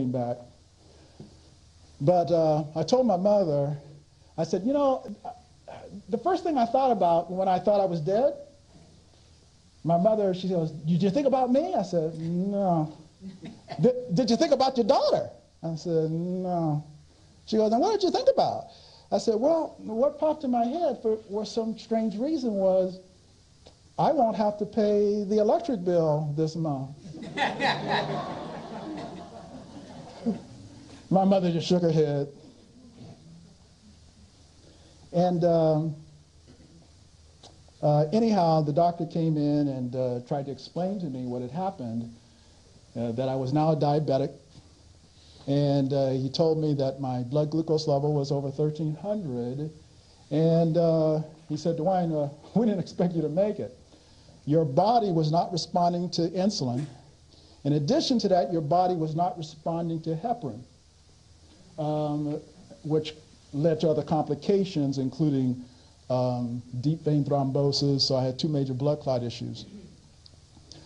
back. But I told my mother, I said, you know, the first thing I thought about when I thought I was dead, my mother, she goes, did you think about me? I said, no. Did you think about your daughter? I said, no. She goes, then what did you think about? I said, well, what popped in my head for some strange reason was I won't have to pay the electric bill this month. My mother just shook her head. And anyhow, the doctor came in and tried to explain to me what had happened, that I was now a diabetic. And he told me that my blood glucose level was over 1,300. And he said, Dwayne, we didn't expect you to make it. Your body was not responding to insulin. In addition to that, your body was not responding to heparin, which led to other complications, including deep vein thrombosis. So I had 2 major blood clot issues.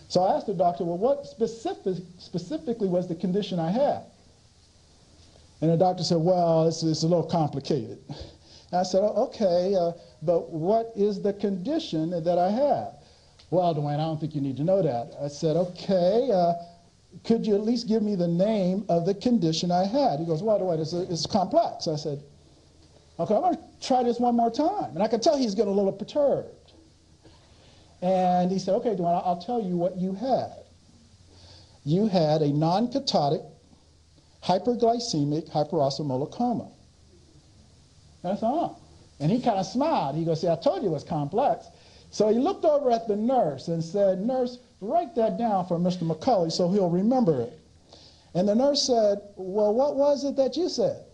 So I asked the doctor, well, what specifically was the condition I had? And the doctor said, well, it's a little complicated. And I said, oh, okay, but what is the condition that I have? Well, Dwayne, I don't think you need to know that. I said, okay, could you at least give me the name of the condition I had? He goes, well, Dwayne, it's complex. I said, okay, I'm going to try this one more time. And I could tell he's getting a little perturbed. And he said, okay, Dwayne, I'll tell you what you had. You had a non-ketotic, hyperglycemic hyperosmolar coma. And I thought, oh. And he kind of smiled. He goes, see, I told you it was complex. So he looked over at the nurse and said, nurse, write that down for Mr. McCully so he'll remember it. And the nurse said, well, what was it that you said?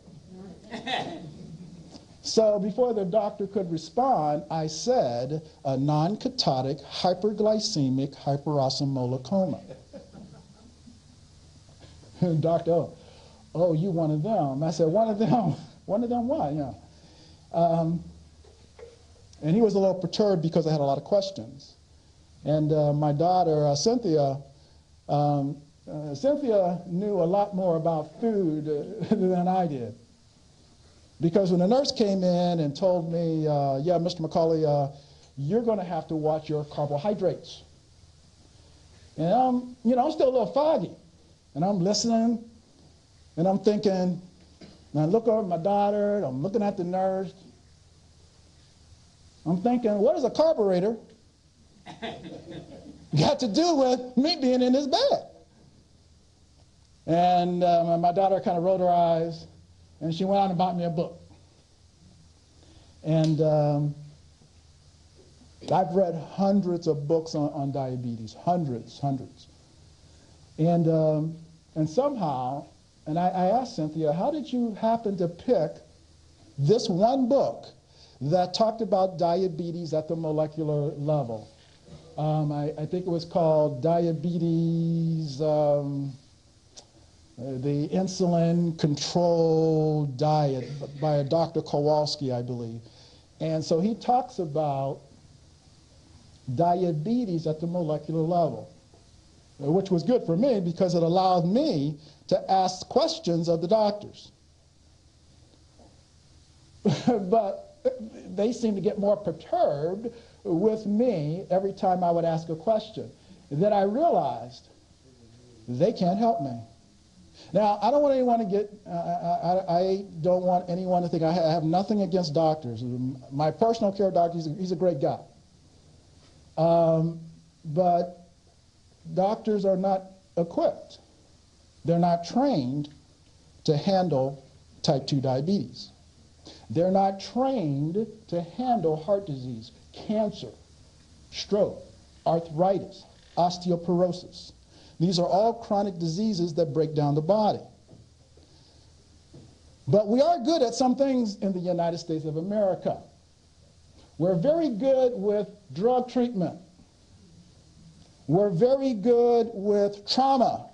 So before the doctor could respond, I said, a non-ketotic hyperglycemic hyperosmolar coma. And doctor, oh, you one of them. I said, one of them? One of them what? Yeah. And he was a little perturbed because I had a lot of questions. And my daughter, Cynthia knew a lot more about food than I did. Because when the nurse came in and told me, yeah, Mr. McCully, you're going to have to watch your carbohydrates. And I'm still a little foggy. And I'm listening, and I'm thinking, and I look over at my daughter, and I'm looking at the nurse. I'm thinking, what is a carburetor got to do with me being in this bed? And my daughter kind of rolled her eyes, and she went out and bought me a book. And I've read hundreds of books on diabetes, hundreds. And somehow, and I asked Cynthia, how did you happen to pick this one book that talked about diabetes at the molecular level? I think it was called Diabetes, the Insulin Control Diet by a Dr. Kowalski, I believe. And so he talks about diabetes at the molecular level, which was good for me because it allowed me to ask questions of the doctors. But they seemed to get more perturbed with me every time I would ask a question. Then I realized they can't help me. Now, I don't want anyone to get, I don't want anyone to think I have nothing against doctors. My personal care doctor, he's a great guy. But doctors are not equipped. They're not trained to handle type 2 diabetes. They're not trained to handle heart disease, cancer, stroke, arthritis, osteoporosis. These are all chronic diseases that break down the body. But we are good at some things in the United States of America. We're very good with drug treatment. We're very good with trauma.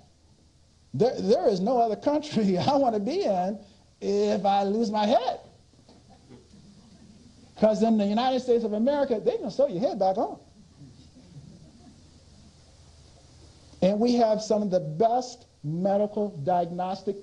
There is no other country I want to be in if I lose my head. Because in the United States of America, they can sew your head back on. And we have some of the best medical diagnostic